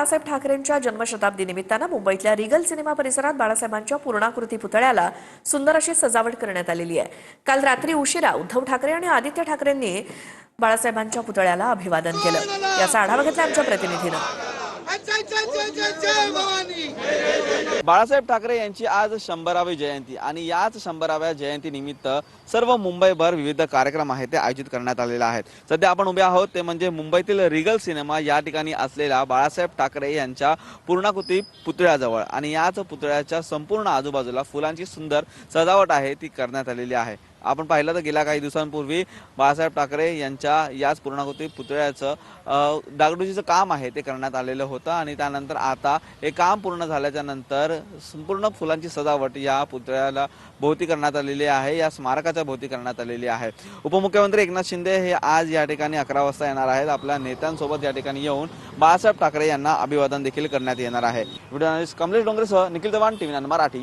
बाळासाहेब ठाकरेंच्या जन्मशताब्दी निमित्तानं मुंबईतल्या रिगल सिनेमा परिसरात बाळासाहेबांच्या पूर्णाकृती पुतळ्याला सुंदर अशी सजावट करण्यात आलेली आहे। काल रात्री उशिरा उद्धव ठाकरे आणि आदित्य ठाकरेंनी बाळासाहेबांच्या पुतळ्याला अभिवादन केलं। याचा आढावा घेतला आमच्या प्रतिनिधीनं। बाळासाहेब ठाकरे यांची आज 100वी जयंती आणि याच 100व्या जयंतीनिमित्त सर्व मुंबईभर विविध कार्यक्रम आहेत ते आयोजित करण्यात आलेले आहेत। सध्या आपण उभे आहोत ते म्हणजे मुंबईतील रिगल सिनेमा या ठिकाणी असलेल्या बाळासाहेब ठाकरे यांच्या पूर्णाकृती पुतळ्याजवळ आणि याच पुतळ्याच्या संपूर्ण आजूबाजूला फुलांची सुंदर सजावट आहे ती करण्यात आलेली आहे। आपण पाहिलं तर गेल्या काही दिवसांपूर्वी बाळासाहेब ठाकरे यांच्या याच पूर्णाकृती पुतळ्याचं डागडुजीचं काम आहे ते करण्यात आलेलं होतं आणि त्यानंतर आता हे काम पूर्ण झाल्याच्या नंतर संपूर्ण फुलांची सजावट या पुतळ्याला भोवती करण्यात आलेली आहे, या स्मारकाच्या भोवती करण्यात आलेली आहे। उपमुख्यमंत्री एकनाथ शिंदे हे आज या ठिकाणी 11 वाजता येणार आहेत। आपल्या नेत्यांसोबत या ठिकाणी येऊन बाळासाहेब ठाकरे यांना अभिवादन देखील करण्यात येणार आहे। व्हिडिओ जर्नलिस्ट कमलेश डोंगरेसह निखिल चव्हाण, TV9 मराठी।